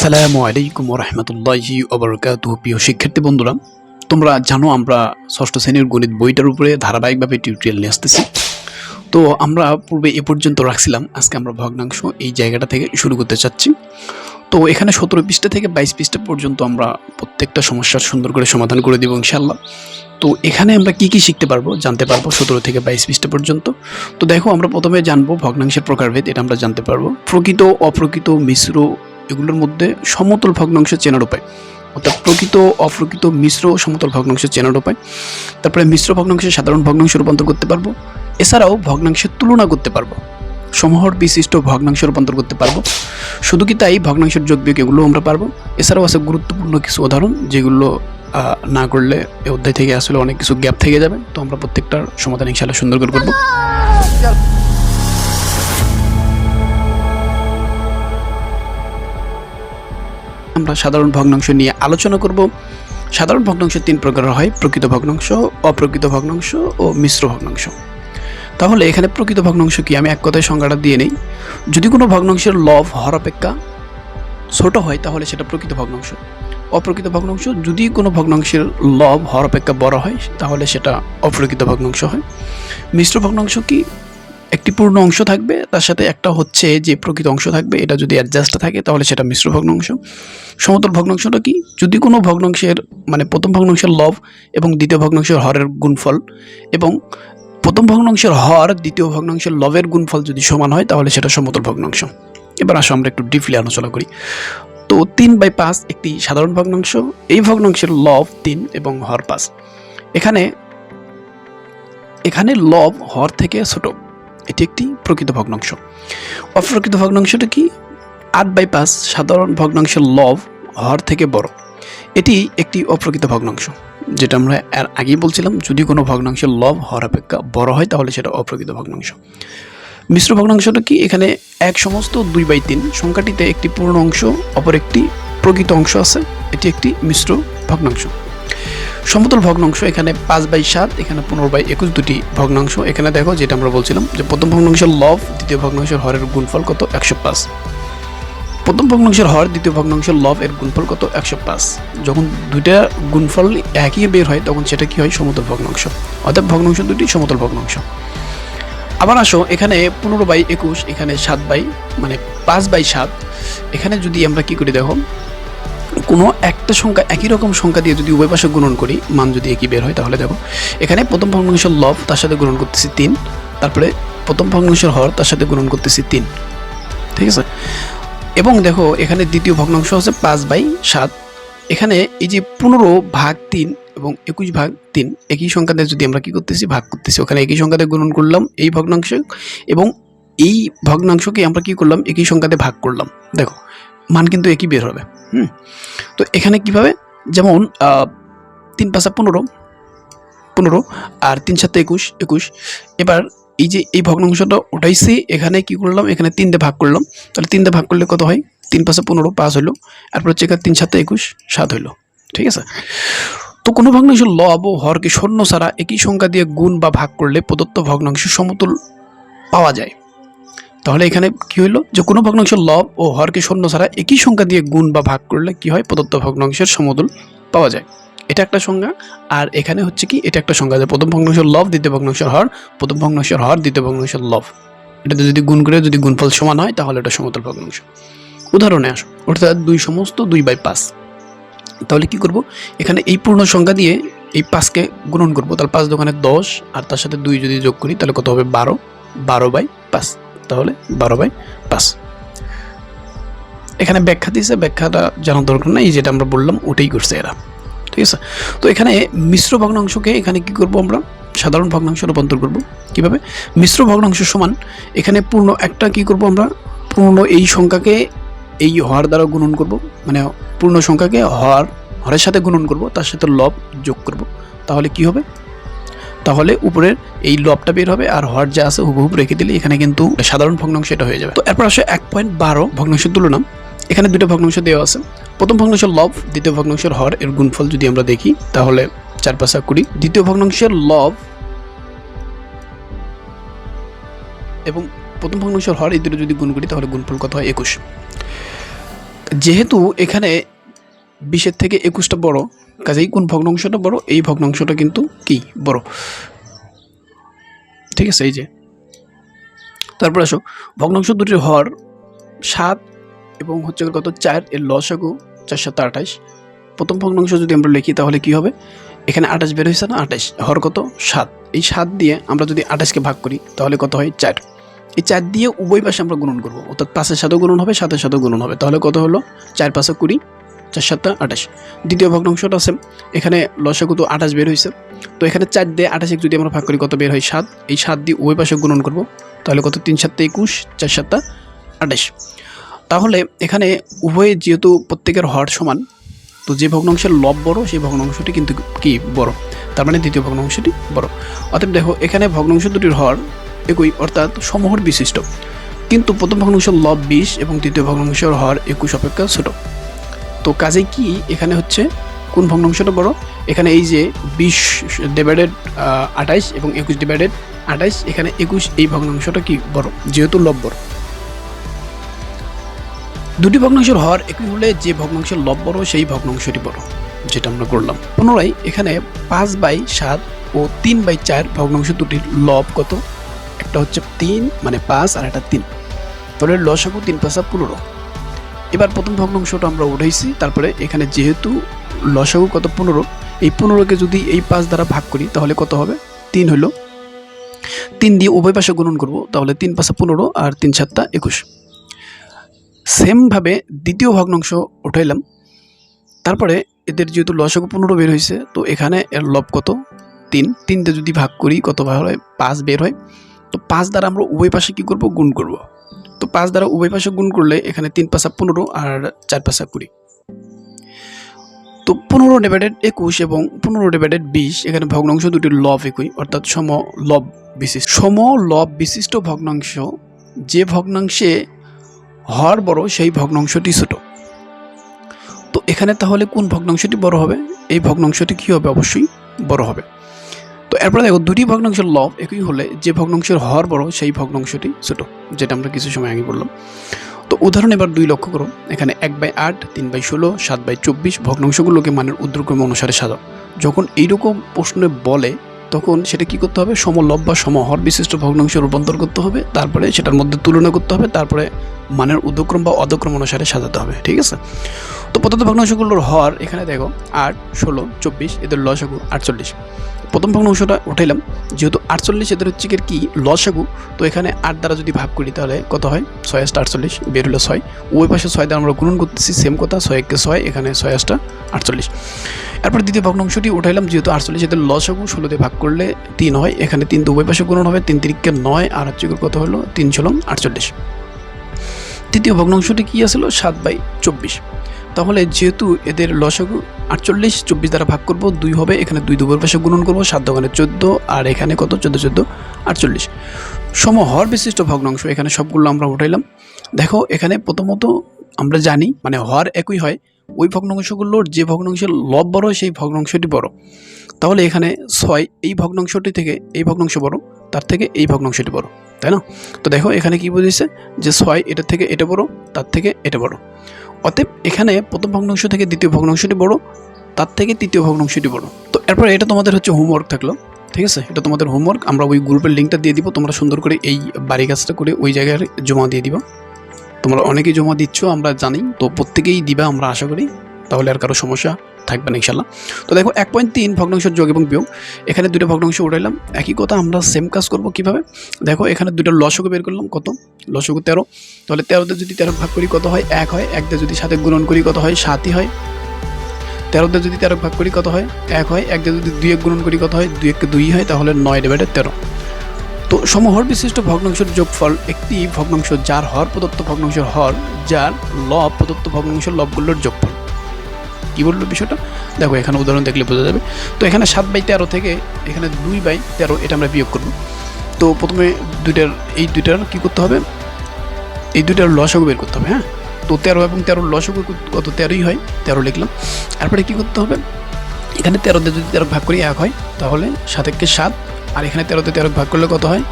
আসসালামু আলাইকুম ওয়া রাহমাতুল্লাহি ওয়া বারাকাতুহু। প্রিয় শিক্ষার্থী বন্ধুরা, তোমরা জানো আমরা ষষ্ঠ শ্রেণীর গণিত বইটার উপরে ধারাবাহিকভাবে টিউটোরিয়াল নিয়ে আসতেছি। তো আমরা পূর্বে এ পর্যন্ত রাখছিলাম, আজকে আমরা ভগ্নাংশ এই জায়গাটা থেকে শুরু করতে চাচ্ছি। তো এখানে 17 পৃষ্ঠা থেকে 22 পৃষ্ঠা পর্যন্ত আমরা প্রত্যেকটা সমস্যার সুন্দর করে সমাধান করে দেব ইনশাআল্লাহ। তো এখানে আমরা কি কি শিখতে পারবো, জানতে পারবো 17 থেকে 22 পৃষ্ঠা পর্যন্ত। তো দেখো, আমরা প্রথমে জানবো ভগ্নাংশের প্রকারভেদ, এটা আমরা জানতে পারবো। প্রকৃত, অপ্রকৃত, মিশ্র, এগুলোর মধ্যে সমতল ভগ্নাংশ চেনার উপায়, অর্থাৎ প্রকৃত, অপ্রকৃত, মিশ্র, সমতল ভগ্নাংশ চেনার উপায়। তারপরে মিশ্র ভগ্নাংশে সাধারণ ভগ্নাংশে রূপান্তর করতে পারবো। এছাড়াও ভগ্নাংশের তুলনা করতে পারবো, সমহর বিশিষ্ট ভগ্নাংশে রূপান্তর করতে পারবো। শুধু কি তাই, ভগ্নাংশের যোগ বিয়োগ এগুলো আমরা পারবো। এছাড়াও আছে গুরুত্বপূর্ণ কিছু উদাহরণ, যেগুলো না করলে এই অধ্যায় থেকে আসলে অনেক কিছু গ্যাপ থেকে যাবে। তো আমরা প্রত্যেকটার সমাধান ইনশাআল্লাহ সুন্দর করে করবো। আমরা সাধারণ ভগ্নাংশ নিয়ে আলোচনা করব। সাধারণ ভগ্নাংশ তিন প্রকারের হয়: প্রকৃত ভগ্নাংশ, অপ্রকৃত ভগ্নাংশ ও মিশ্র ভগ্নাংশ। তাহলে এখানে প্রকৃত ভগ্নাংশ কি, আমি এক কথায় সংজ্ঞাটা দিয়ে নেই। যদি কোনো ভগ্নাংশের লব হর অপেক্ষা ছোট হয় তাহলে সেটা প্রকৃত ভগ্নাংশ। অপ্রকৃত ভগ্নাংশ, যদি কোনো ভগ্নাংশের লব হর অপেক্ষা বড় হয় তাহলে সেটা অপ্রকৃত ভগ্নাংশ হয়। মিশ্র ভগ্নাংশ কি, একটি পূর্ণ অংশ থাকবে, তার সাথে একটা হচ্ছে যে প্রকৃত অংশ থাকবে, এটা যদি অ্যাডজাস্ট থাকে তাহলে সেটা মিশ্র ভগ্নাংশ। সমতল ভগ্নাংশটা কি, যদি কোনো ভগ্নাংশের প্রথম ভগ্নাংশের লব এবং দ্বিতীয় ভগ্নাংশের হরের গুণফল এবং প্রথম ভগ্নাংশের হর দ্বিতীয় ভগ্নাংশের লবের গুণফল যদি সমান হয় তাহলে সেটা সমতল ভগ্নাংশ। এবার আসো আমরা একটু ডিপলি আলোচনা করি। তো 3/5 একটি সাধারণ ভগ্নাংশ, এই ভগ্নাংশের লব 3 এবং হর 5। এখানে লব হর থেকে ছোট, এটি একটি প্রকৃত ভগ্নাংশ। অপ্রকৃত ভগ্নাংশটা কি, 8/5 সাধারণ ভগ্নাংশের লব হর থেকে বড়, এটি একটি অপ্রকৃত ভগ্নাংশ। যেটা আমরা এর আগেই বলছিলাম, যদি কোনো ভগ্নাংশের লব হর অপেক্ষা বড় হয় তাহলে সেটা অপ্রকৃত ভগ্নাংশ। মিশ্র ভগ্নাংশটা কি, এখানে এক সমস্ত 2/3 সংখ্যাটিতে একটি পূর্ণ অংশ অপর একটি প্রকৃত অংশ আছে, এটি একটি মিশ্র ভগ্নাংশ। সমতল ভগ্নাংশ, এখানে 5/7, এখানে 15/21 দুটি ভগ্নাংশ। এখানে দেখো, যেটা আমরা বলছিলাম যে প্রথম ভগ্নাংশের লব দ্বিতীয় ভগ্নাংশের হরের গুণফল কত, 105। প্রথম ভগ্নাংশের হর দ্বিতীয় ভগ্নাংশের লব এর গুণফল কত, 105। যখন দুইটা গুণফল একই বের হয় তখন সেটা কি হয়, সমতল ভগ্নাংশ। অর্থাৎ ভগ্নাংশ দুটি সমতল ভগ্নাংশ। আবার আসো, এখানে 15/21, এখানে 5/7। এখানে যদি আমরা কি করি, দেখো, কোনো একটা সংখ্যা একই রকম সংখ্যা দিয়ে যদি উভয় পাশে গুণন করি, মান যদি একই বের হয় তাহলে দেখো, এখানে প্রথম ভগ্নাংশের লব তার সাথে গুণন করতেছি 3, তারপরে প্রথম ভগ্নাংশের হর তার সাথে গুণন করতেছি 3, ঠিক আছে। এবং দেখো, এখানে দ্বিতীয় ভগ্নাংশ হচ্ছে 5/7। এখানে এই যে 15/3 এবং 21/3 একই সংখ্যাতে যদি আমরা কি করতেছি, ভাগ করতেছি, ওখানে একই সংখ্যাতে গুণন করলাম এই ভগ্নাংশ, এবং এই ভগ্নাংশকে আমরা কি করলাম, একই সংখ্যাতে ভাগ করলাম। দেখো, মান কিন্তু একই বের হবে। তো এখানে কিভাবে, যেমন 3×5 15 আর 3×7 21। এবার এই যে এই ভগ্নাংশটা উঠাইছি, এখানে কি করলাম, এখানে 3 দিয়ে ভাগ করলাম, তাহলে 3 দিয়ে ভাগ করলে কত হয়, 3×5 15 5 হলো, তারপর হচ্ছে 3×7 21 7 হলো, ঠিক আছে। তো কোনো ভগ্নাংশের লব ও হরকে শূন্য ছাড়া একই সংখ্যা দিয়ে গুণ বা ভাগ করলে প্রদত্ত ভগ্নাংশের সমতুল পাওয়া যায়। তাহলে এখানে কি হইলো, যে কোনো ভগ্নাংশের লব ও হরকে শূন্য ছাড়া একই সংখ্যা দিয়ে গুণ বা ভাগ করলে কি হয়, প্রদত্ত ভগ্নাংশের সমতুল পাওয়া যায়। এটা একটা সংজ্ঞা। আর এখানে হচ্ছে কি, এটা একটা সংজ্ঞা যে প্রথম ভগ্নাংশের লব দ্বিতীয় ভগ্নাংশের হর, প্রথম ভগ্নাংশের হর দ্বিতীয় ভগ্নাংশের লব, এটাতে যদি গুণ করে যদি গুণফল সমান হয় তাহলে এটা সমতল ভগ্নাংশ। উদাহরণে আসো, অর্থাৎ 2/5। তাহলে কি করব, এখানে এই পূর্ণ সংখ্যা দিয়ে এই 5কে গুণন করব, তাহলে 5 দোকানে 10 আর তার সাথে 2 যদি যোগ করি তাহলে কত হবে, 12। 12/5, তাহলে 12/5। এখানে ব্যাখ্যা দিয়েছে, ব্যাখ্যাটা জানার দরকার নাই, যেটা আমরা বললাম ওটাই করছে এরা, ঠিক আছে। তো এখানে মিশ্র ভগ্নাংশকে এখানে কি করব, আমরা সাধারণ ভগ্নাংশে রূপান্তর করব। কিভাবে, মিশ্র ভগ্নাংশ সমান, এখানে পূর্ণ একটা কি করব, আমরা পূর্ণ এই সংখ্যাকে এই হর দ্বারা গুণন করব, পূর্ণ সংখ্যাকে হরের সাথে গুণন করব, তার সাথে লব যোগ করব, তাহলে কি হবে, তাহলে উপরের এই লবটা বের হবে আর হর যা আছে হুবহু রেখে দিলে এখানে কিন্তু সাধারণ ভগ্নাংশ এটা হয়ে যাবে। তো এরপর আসে 1.12 ভগ্নাংশের তুলনা। এখানে দুটো ভগ্নাংশ দেওয়া আছে, প্রথম ভগ্নাংশের লব দ্বিতীয় ভগ্নাংশের হর এর গুণফল যদি আমরা দেখি তাহলে 4×5 20। দ্বিতীয় ভগ্নাংশের লব এবং প্রথম ভগ্নাংশের হর এই দুটো যদি গুণ করি তাহলে গুণফল কত হয়, 21। যেহেতু এখানে 20-এর থেকে 21টা বড়, কাজেই কোন ভগ্নাংশটা বড়? এই ভগ্নাংশটা কিন্তু কি বড়, ঠিক আছে। এই যে তারপর আসো, ভগ্নাংশ দুটির হর 7 এবং হচ্ছে কত 4, এর লসাগু 4 7 28। প্রথম ভগ্নাংশ যদি আমরা লিখি তাহলে কি হবে? এখানে 28 বের হয়েছে না, 28 হর কত 7, এই 7 দিয়ে আমরা যদি 28কে ভাগ করি তাহলে কত হয় 4। এই 4 দিয়ে উভয় পাশে আমরা গুণন করব, অর্থাৎ 5-এর সাথেও গুণন হবে, 7-এর সাথেও গুণন হবে, তাহলে কত হলো 4 5 20, 4 7 28। দ্বিতীয় ভগ্নাংশটা আছে, এখানে লসাগু তো 28 বের হয়েছে, তো এখানে 4 দিয়ে 28 যদি আমরা ভাগ করি কত বের হয় 7, এই 7 দিয়ে উভয় পাশে গুণন করব, তাহলে কত 3 7 21, 4 7 28। তাহলে এখানে উভয়ে যেহেতু প্রত্যেকের হর সমান, তো যে ভগ্নাংশের লব বড় সেই ভগ্নাংশটি কিন্তু কি বড়, তার মানে দ্বিতীয় ভগ্নাংশটি বড়। অতএব দেখো এখানে ভগ্নাংশ দুটির হর একই, অর্থাৎ সমহর বিশিষ্ট, কিন্তু প্রথম ভগ্নাংশের লব 20 এবং দ্বিতীয় ভগ্নাংশের হর 21 অপেক্ষা ছোট। তো কাজে কি এখানে হচ্ছে কোন ভগ্নাংশটা বড়? এখানে এই যে 20 ডিভাইডেড 28 এবং 21 ডিভাইডেড 28, এখানে 21 এই ভগ্নাংশটা কি বড়, যেহেতু লব বড়। দুটি ভগ্নাংশের হর একই হলে যে ভগ্নাংশের লব বড় সেই ভগ্নাংশটি বড়, যেটা আমরা করলাম। পুনরায় এখানে 5/7 ও 3/4 ভগ্নাংশ দুটির লব কত? একটা হচ্ছে 3 মানে 5 আর একটা 3, তাহলে লসাগু 3 5 15। এবার প্রথম ভগ্নাংশটা আমরা উঠাইছি, তারপরে এখানে যেহেতু লসাগু কত 15, এই 15কে যদি এই 5 দ্বারা ভাগ করি তাহলে কত হবে? 3 হলো, 3 দিয়ে উভয় পাশে গুণন করব, তাহলে 3 5 15 আর 3 7 21। সেমভাবে দ্বিতীয় ভগ্নাংশ উঠাইলাম, তারপরে এদের যেহেতু লসাগু 15 বের হয়েছে, তো এখানে এর লব কত 3, 3 দিয়ে যদি ভাগ করি কত হয়? 5 বের হয়। তো 5 দ্বারা আমরা উভয় পাশে কি করব? গুণ করব। তো 5 দ্বারা উভয় পাশে গুণ করলে এখানে 3 5 15 আর 4 5 20। তো 15 ডিভাইডেড 21 এবং 15 ডিভাইডেড 20, এখানে ভগ্নাংশ দুটির লব একই, অর্থাৎ সম লব বিশিষ্ট ভগ্নাংশ, যে ভগ্নাংশে হর বড় সেই ভগ্নাংশটি ছোট। তো এখানে তাহলে কোন ভগ্নাংশটি বড় হবে? এই ভগ্নাংশটি কি হবে? অবশ্যই বড় হবে। তো এরপরে দেখো, দুটি ভগ্নাংশের লব একই হলে যে ভগ্নাংশের হর বড় সেই ভগ্নাংশটি ছোট, যেটা আমরা কিছু সময় আগে বললাম। তো উদাহরণ এবার 2 লক্ষ্য করো, এখানে 1/8, 3/16, 7/24 ভগ্নাংশগুলোকে মানের ঊর্ধ্বক্রম অনুসারে সাজাও। যখন এইরকম প্রশ্নে বলে তখন সেটা কি করতে হবে? সমলব বা সমহর বিশিষ্ট ভগ্নাংশে রূপান্তর করতে হবে, তারপরে সেটার মধ্যে তুলনা করতে হবে, তারপরে মানের ঊর্ধ্বক্রম বা অধক্রম অনুসারে সাজাতে হবে, ঠিক আছে। তো প্রদত্ত ভগ্নাংশগুলোর হর এখানে দেখো 8, 16, 24, এদের লসাগু 48। প্রথম ভগ্নাংশটা উঠাইলাম, যেহেতু 48 এদের হচ্ছে কি লসাগু, তো এখানে 8 দ্বারা যদি ভাগ করি তাহলে কত হয়? 6 8 48 বের হলো 6, ওই পাশে 6 দ্বারা আমরা গুণন করতেছি, সেম কথা, 6 1 6, এখানে 6 8 48। এরপর দ্বিতীয় ভগ্নাংশটি উঠাইলাম, যেহেতু 48 এদের লসাগু 16 দিয়ে ভাগ করলে 3 হয়, এখানে 3 দিয়ে উভয় পাশে গুণন হবে, 3 3 9 আর হচ্ছে কত হলো 3 6 48। তৃতীয় ভগ্নাংশটি কি আসলো? 7/24। তাহলে যেহেতু এদের লসাগু 48, 24 দ্বারা ভাগ করব, 2 হবে, এখানে 2 দুবার পাশে গুণন করব, 7 দোকানে 14 আর এখানে কত 14 14 48। সমহর বিশিষ্ট ভগ্নাংশ এখানে সবগুলো আমরা উঠাইলাম। দেখো এখানে প্রথমত আমরা জানি মানে হর একই হয়, ওই ভগ্নাংশগুলোর যে ভগ্নাংশের লব বড় সেই ভগ্নাংশটি বড়। তাহলে এখানে 6 এই ভগ্নাংশটি থেকে এই ভগ্নাংশ বড়, তার থেকে এই ভগ্নাংশটি বড়, তাই না? তো দেখো এখানে কি বুঝেছে যে 6 এটা থেকে এটা বড়, তার থেকে এটা বড়। অতএব এখানে প্রথম ভগ্নাংশ থেকে দ্বিতীয় ভগ্নাংশটি বড়, তার থেকে তৃতীয় ভগ্নাংশটি বড়। তো এরপর এটা তোমাদের হচ্ছে হোমওয়ার্ক থাকলো, ঠিক আছে, এটা তোমাদের হোমওয়ার্ক। আমরা ওই গ্রুপের লিঙ্কটা দিয়ে দিব, তোমরা সুন্দর করে এই বাড়ি কাজটা করে ওই জায়গায় জমা দিয়ে দিবা। তোমরা অনেকেই জমা দিচ্ছ আমরা জানি, তো প্রত্যেকেই দিবা আমরা আশা করি, তাহলে আর কারো সমস্যা থাকবে না ইনশাল্লাহ। তো দেখো 1.3 ভগ্নাংশের যোগ এবং বিয়োগ, এখানে দুটো ভগ্নাংশ উঠাইলাম, একই কথা আমরা সেম কাজ করব কিভাবে? দেখো এখানে দুটো লসাগু বের করলাম, কত লসাগু 13, তাহলে 13 দিয়ে যদি 13 ভাগ করি কত হয়? 1 হয়, 1 দিয়ে যদি 7 গুণন করি কত হয়? 7ই হয়। 13 দিয়ে যদি 13 ভাগ করি কত হয়? 1 হয়, 1 দিয়ে যদি 2 গুণন করি কত হয়? 2 কে 2 হয়, তাহলে 9/13। তো সমহর বিশিষ্ট ভগ্নাংশের যোগফল একটি ভগ্নাংশ যার হর প্রদত্ত ভগ্নাংশের হর, যার লব প্রদত্ত ভগ্নাংশের লবগুলোর যোগফল। কি বললো বিষয়টা? দেখো এখানে উদাহরণ দেখলে বোঝা যাবে। তো এখানে 7/13 থেকে এখানে 2/13 এটা আমরা বিয়োগ করব। তো প্রথমে এই দুইটার কি করতে হবে? এই দুইটার লসাগু বের করতে হবে। হ্যাঁ, তো 13 এবং 13 লসাগু কত? 13ই হয়, 13 লিখলাম। তারপরে কি করতে হবে? এখানে 13 দিয়ে যদি 13 ভাগ করি 1 হয়, তাহলে 7 × 7, আর এখানে 13 দিয়ে 13 ভাগ করলে কত হয়?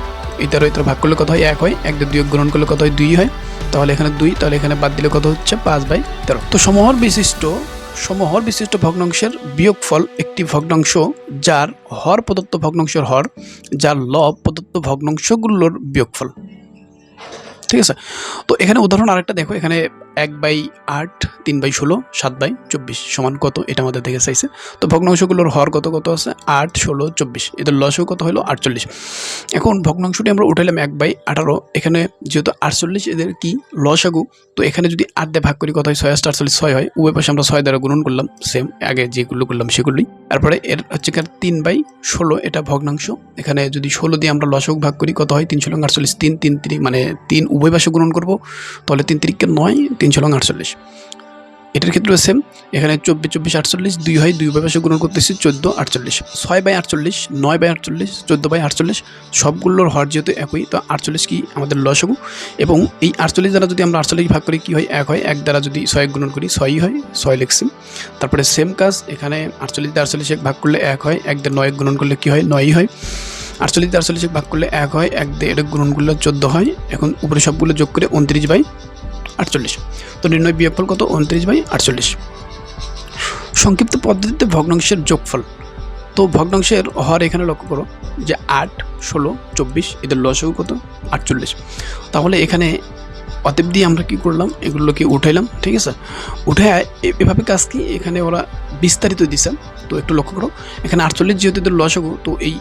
এই 13 ভাগ করলে কত হয়? 1 হয়, 1 দিয়ে 2 গ্রহণ করলে কত হয়? 2 হয়, তাহলে এখানে 2, তাহলে এখানে বাদ দিলে কত হচ্ছে 5/13। তো সমহর বিশিষ্ট ভগ্নাংশের বিয়োগফল একটি ভগ্নাংশ যার হর প্রদত্ত ভগ্নাংশের হর, যার লব প্রদত্ত ভগ্নাংশগুলোর বিয়োগফল। ঠিক আছে, তো এখানে উদাহরণ আরেকটা দেখো, এখানে 1/8, 3/16, 7/24 সমান কত, এটা আমাদের থেকে চাইছে। তো ভগ্নাংশগুলোর হর কত কত আছে 8, 16, 24, এদের লসও কত হলো 48। এখন ভগ্নাংশটি আমরা উঠাইলাম 1/18, এখানে যেহেতু 48 এদের কি লসাগু, তো এখানে যদি 8 দিয়ে ভাগ করি কত হয় 6, 48, 6 হয়, উভয় পাশে আমরা 6 দ্বারা গুণন করলাম, সেম আগে যেগুলো করলাম সেগুলোই। তারপরে এর হচ্ছে 3/16, এটা ভগ্নাংশ, এখানে যদি 16 দিয়ে আমরা লসাগু ভাগ করি কত হয় 3 × 48, 3, 3, 3 মানে 3 উভয় পাশে গুণন করবো, তাহলে 3 × 3 = 9, 3 × 48। এটার ক্ষেত্রে সেম, এখানে 24, 24, 48, 2 হয়, 2 পাশে গুণন করতেছি 14, 48, 6/48, 9/48, 14/48, সবগুলোর হর যেহেতু একই, তো 48 কি আমাদের লসাগু, এবং এই 48 দ্বারা যদি আমরা 48 ভাগ করি কি হয় 1 হয়, 1 দ্বারা যদি 6 গুণন করি 6ই হয়, 6 লিখছি। তারপরে সেম কাজ, এখানে 48 দিয়ে 48 ভাগ করলে 1 হয়, 1 দিয়ে 9 গুণন করলে কি হয় 9ই হয়, 48 দিয়ে 48 ভাগ করলে 1 হয়, 1 দিয়ে এটা গুণন করলে 14 হয়। এখন উপরে সবগুলো যোগ করে 29/48। তো নির্ণয় বিয়োগফল কত 29/48। সংক্ষিপ্ত পদ্ধতিতে ভগ্নাংশের যোগফল। তো ভগ্নাংশের হর এখানে লক্ষ্য করো যে 8, 16, 24, এদের লসাগু কত 48। তাহলে এখানে অতএব দিয়ে আমরা কি করলাম, এগুলোকে উঠাইলাম। ঠিক আছে, উঠে এভাবে কাজ কি এখানে ওরা বিস্তারিত দিছে। তো একটু লক্ষ্য করো, এখানে 48 যেহেতু এদের লসাগু, তো এই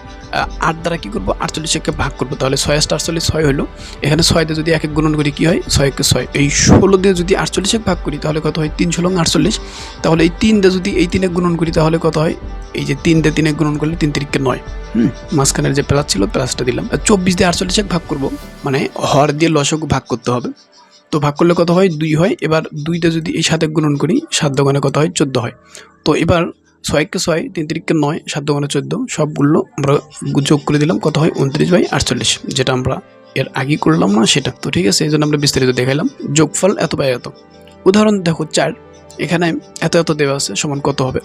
8 দ্বারা কি করবো 48কে ভাগ করবো, তাহলে 6, 48, 6 হলো। এখানে 6 দিয়ে যদি 1 গুণন করি কি হয় 6, 1, 6। এই 16 দিয়ে যদি 48 ভাগ করি তাহলে কত হয় 3, 16, 48। তাহলে এই 3 দিয়ে যদি এই 3 গুণন করি তাহলে কত হয়, এই যে 3 দিয়ে 3 গুণন করলে 3 × 3 = 9। মাঝখানের যে প্লাস ছিল প্লাসটা দিলাম। 24 দিয়ে 48 ভাগ করবো, মানে হর দিয়ে লসাগু ভাগ করতে হবে। তো ভাগ করলে কত হয় 2 হয়। এবার 2টা যদি এই 7 গুণন করি 7 দোকানে কত হয় 14 হয়। তো এবার 6 × 6, 3 × 3 = 9, 7 দোকানে 14, সবগুলো আমরা যোগ করে দিলাম কত হয় 29/48, যেটা আমরা এর আগে করলাম না সেটা। তো ঠিক আছে, এই জন্য আমরা বিস্তারিত দেখাইলাম। যোগফল এত/এত। উদাহরণ দেখো 4, এখানে এত দেওয়া আছে, সমান কত হবে।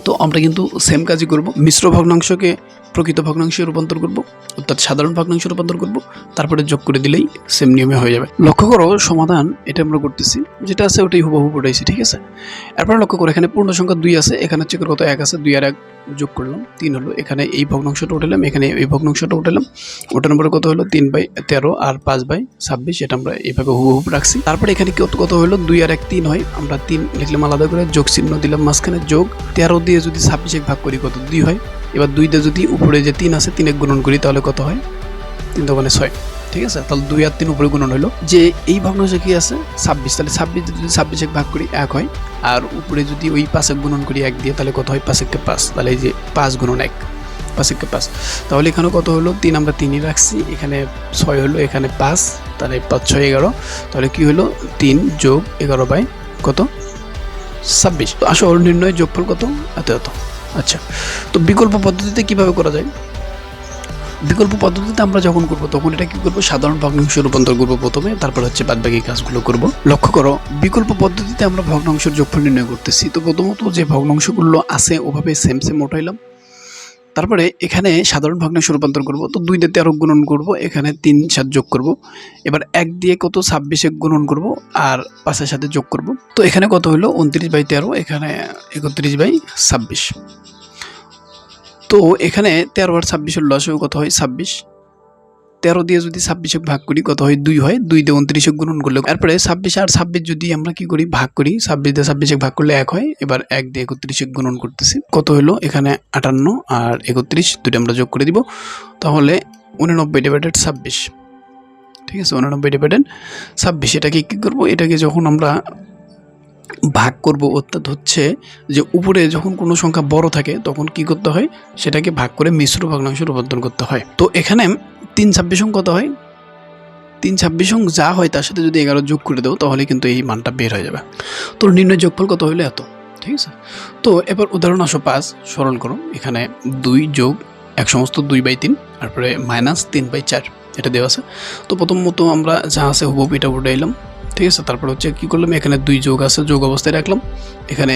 তো আমরা কিন্তু সেম কাজই করব, মিশ্র ভগ্নাংশকে প্রকৃত ভগ্নাংশে রূপান্তর করব, অর্থাৎ সাধারণ ভগ্নাংশে রূপান্তর করব, তারপরে যোগ করে দিলেই সেম নিয়মে হয়ে যাবে। লক্ষ্য করো সমাধান এটা আমরা করতেছি, যেটা আছে ওটাই হুবহু পড়াইছি। ঠিক আছে, এরপরে লক্ষ্য করো এখানে পূর্ণ সংখ্যা 2 আছে, এখানে হচ্ছে কত 1 আছে, 2 আর 1 যোগ করলাম 3 হলো। এখানে এই ভগ্নাংশটা উঠালাম, এখানে এই ভগ্নাংশটা উঠালাম, ওটার নম্বরে কত হলো 3/13 আর 5/26, এটা আমরা এইভাবে হুবহু রাখছি। তারপরে এখানে কত হলো 2 আর 1 3 হয়, আমরা 3 লিখলাম আলাদা করে, যোগ চিহ্ন দিলাম মাঝখানে, যোগ 13 দিয়ে যদি 26 ভাগ করি কত 2 হয়। এবার 2 দিয়ে যদি উপরে যে 3 আছে 3 গুণন করি তাহলে কত হয় 3 দোকানে 6। ঠিক আছে, তাহলে 2 আর 3 উপরে গুণন হলো, যে এই ভগ্নাংশে কি আছে 26, তাহলে 26 যদি 26 ভাগ করি 1 হয়, আর উপরে যদি ওই 5 গুণন করি 1 দিয়ে তাহলে কত হয় 5 × 5, তাহলে এই যে 5 × 1, 5 × 5। তাহলে এখানে কত হলো 3, আমরা 3ই রাখছি, এখানে 6 হলো, এখানে 5, তাহলে 5, 6, 11, তাহলে কি হলো 3 যোগ 11 কত 26। তো আসল নির্ণয় যোগফল কত এত। আচ্ছা, তো বিকল্প পদ্ধতিতে কিভাবে করা যায়। বিকল্প পদ্ধতিতে আমরা যখন করব তখন এটা কি করব, সাধারণ ভগ্নাংশে রূপান্তর করব প্রথমে, তারপর হচ্ছে বাদবাকি কাজগুলো করব। লক্ষ্য করো বিকল্প পদ্ধতিতে আমরা ভগ্নাংশের যোগফল নির্ণয় করতেছি। তো প্রথমত যে ভগ্নাংশগুলো আছে ওভাবে সেম উঠাইলাম, তারপরে এখানে সাধারণ ভগ্নাংশে রূপান্তর করব। তো 2 দিয়ে 13 গুণন করব, এখানে 3, 7 যোগ করব, এবার 1 দিয়ে কত 26 গুণন করব, আর 5 এর সাথে যোগ করব। তো এখানে কত হলো 29/13, এখানে 31/26। তো এখানে 13 আর 26 লসাগু কত হয় 26। 13 দিয়ে যদি 26 ভাগ করি কত হয় 2 হয়, 2 দিয়ে 29 গুণন করলে, তারপরে 26 আর 26 যদি আমরা কি করি ভাগ করি, 26 দিয়ে 26 ভাগ করলে 1 হয়। এবার 1 দিয়ে 31 গুণন করতেছি, কত হলো এখানে 58 আর 31, দুটো আমরা যোগ করে দিব, তাহলে 89/26। ঠিক আছে, 89/26। এটাকে কি করব, এটাকে যখন আমরা ভাগ করব, অর্থাৎ হচ্ছে যে উপরে যখন কোনো সংখ্যা বড় থাকে তখন কি করতে হয়, সেটাকে ভাগ করে মিশ্র ভগ্নাংশে রূপান্তর করতে হয়। তো এখানে 3/26 কত হয়, 3/26 যা হয় তার সাথে যদি 11 যোগ করে দাও তাহলে কিন্তু এই মানটা বের হয়ে যাবে। তো নির্ণয় যোগফল কত হলো এত। ঠিক আছে, তো এবার উদাহরণ 5 সরল করো, এখানে 2 যোগ 1 সমস্ত 2/3, তারপরে -3/4 এটা দেওয়া আছে। তো প্রথমত আমরা যা আছে হুবহু এটা উঠাইলাম। ঠিক আছে, তারপর হচ্ছে কি করলাম, এখানে 2 যোগ আছে, যোগ অবস্থায় রাখলাম, এখানে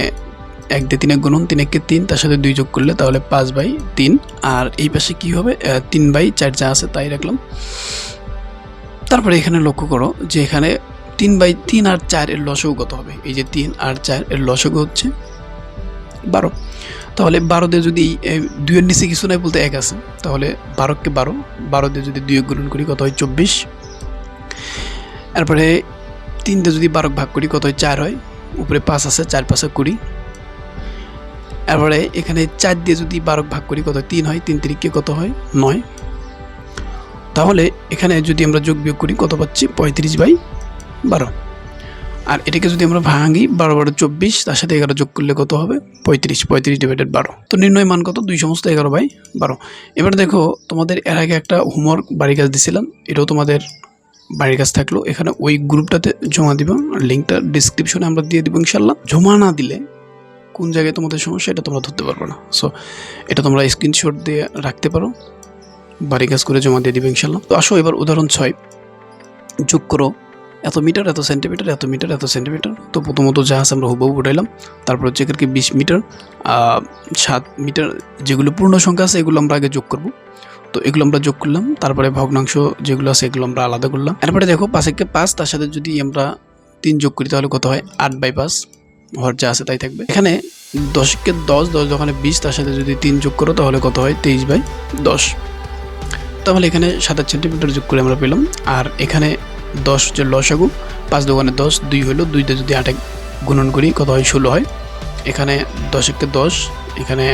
1 দিয়ে 3 গুণন, 3 × 3, তার সাথে 2 যোগ করলে তাহলে 5/3, আর এই পাশে কি হবে 3/4 যা আছে তাই রাখলাম। তারপরে এখানে লক্ষ্য করো যে এখানে 3/3 আর 4 এর লসাগু কত হবে। এই যে 3 আর 4 এর লসাগু হচ্ছে 12। তাহলে 12 দিয়ে যদি 2 এর নিচে কিছু নাই বলতে 1 আছে, তাহলে 12 কে 12 দিয়ে যদি 2 গুণন করি কত হয় 24। এরপরে 3 দিয়ে যদি 12 ভাগ করি কত হয় 4 হয়, উপরে 5 আছে, 4 5 20। এরপরে এখানে 4 দিয়ে যদি 12 ভাগ করি কত হয় 3 হয়, 3 3 কে কত হয় 9। তাহলে এখানে যদি আমরা যোগ বিয়োগ করি কত পাচ্ছি 35/12। আর এটাকে যদি আমরা ভাঙি 12 12 24, তার সাথে 11 যোগ করলে কত হবে 35। 35/12। তো নির্ণয় মান কত 2/11/12। এবার দেখো তোমাদের এর আগে একটা হোমওয়ার্ক বাড়ির কাজ দিছিলাম, এটাও তোমাদের বাড়ির কাজ থাকলো, এখানে ওই গ্রুপটাতে জমা দিবা, লিঙ্কটা ডিসক্রিপশনে আমরা দিয়ে দিব ইনশাল্লাহ। জমা না দিলে কোন জায়গায় তোমাদের সমস্যা এটা তোমরা ধরতে পারবে না। সো এটা তোমরা স্ক্রিনশট দিয়ে রাখতে পারো, বাড়ি কাজ করে জমা দিয়ে দিবে ইনশাল্লাহ। তো আসো এবার উদাহরণ 6 যোগ করো এত মিটার এত সেন্টিমিটার এত মিটার এত সেন্টিমিটার। তো প্রথমত যা আছে আমরা হুবহু উঠাইলাম, তারপর হচ্ছে এখানে 20 মিটার 7 মিটার, যেগুলো পূর্ণ সংখ্যা আছে এগুলো আমরা আগে যোগ করব। তো এগুলো আমরা যোগ করলাম, তারপরে ভগ্নাংশ যেগুলো আছে এগুলো আমরা আলাদা করলাম। এরপরে দেখো 5 5, তার সাথে যদি আমরা 3 যোগ করি তাহলে কত হয় 8/5, হর যা আছে তাই থাকবে। এখানে 10 10, 10 দোকানে 20, তার সাথে যদি 3 যোগ করো তাহলে কত হয় 23/10। তাহলে এখানে 27 সেন্টিমিটার যোগ করে আমরা পেলাম। আর এখানে 10 হচ্ছে লসাগু, 5 দোকানে 10, 2 হলো, 2 দিয়ে যদি 8 গুণন করি কত হয় 16 হয়। এখানে 10 10, এখানে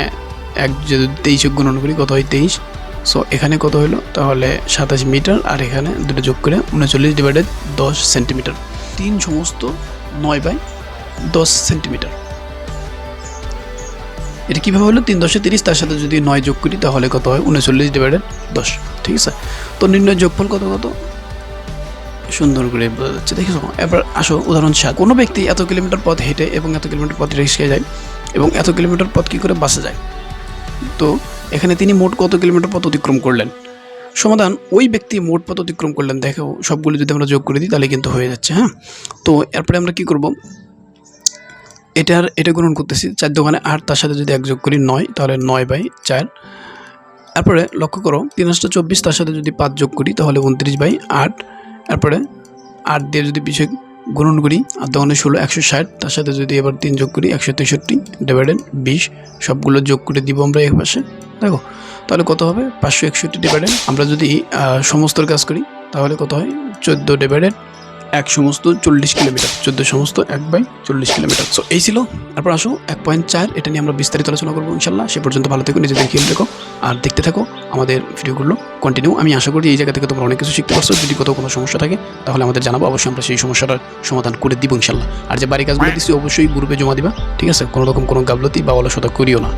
1 যদি 23 গুণন করি কত হয় 23। সো এখানে কত হলো তাহলে 27 মিটার, আর এখানে দুটো যোগ করে 39/10 সেন্টিমিটার। 3 সমস্ত 9/10 সেন্টিমিটার। এটা কীভাবে হলো 3 10 30, তার সাথে যদি 9 যোগ করি তাহলে কত হয় 39/10। ঠিক আছে, তো নির্ণয় যোগফল কত কত সুন্দর করে বোঝা যাচ্ছে, দেখেছো। এবার আসো উদাহরণ 7। কোনো ব্যক্তি এত কিলোমিটার পথ হেঁটে এবং এত কিলোমিটার পথ রিক্সায় যায় এবং এত কিলোমিটার পথ কী করে বাসে যায়। তো এখানে তিনি মোট কত কিলোমিটার পথ অতিক্রম করলেন। সমাধান ওই ব্যক্তি মোট পথ অতিক্রম করলেন, দেখো সবগুলো যদি আমরা যোগ করে দিই তাহলে কিন্তু হয়ে যাচ্ছে। হ্যাঁ, তো এরপরে আমরা কী করব, এটা গুণন করতেছি 4 দোকানে 8, তার সাথে যদি 1 যোগ করি 9, তাহলে 9/4। তারপরে লক্ষ্য করো 3 8 24, তার সাথে যদি 5 যোগ করি তাহলে 29/8। এরপরে 8 দিয়ে যদি পিছিয়ে গুণন করি 8 দোকানে 16, 160, তার সাথে যদি এবার 3 যোগ করি 163/20। সবগুলো যোগ করে দিব আমরা এক পাশে, দেখো তাহলে কত হবে 561/। আমরা যদি সমস্তর কাজ করি তাহলে কত হয় 14/1 সমস্ত 40 কিলোমিটার, 14 সমস্ত 1/40 কিলোমিটার। সো এই ছিল। তারপর আসো 1.4, এটা নিয়ে আমরা বিস্তারিত আলোচনা করবো ইনশাল্লাহ। সে পর্যন্ত ভালো থেকো, নিজেদের খেয়াল রেখো আর দেখতে থাকো আমাদের ভিডিওগুলো কন্টিনিউ। আমি আশা করি এই জায়গা থেকে তোমরা অনেক কিছু শিখতে পারছো। যদি কোথাও কোনো সমস্যা থাকে তাহলে আমাদের জানাবো, অবশ্যই আমরা সেই সমস্যাটার সমাধান করে দিব ইনশাল্লাহ। আর যে বাড়ি কাজগুলো দিচ্ছি অবশ্যই গ্রুপে জমা দিবা, ঠিক আছে। কোনো রকম কোনো গাফলতি বা অলসতা করিও না।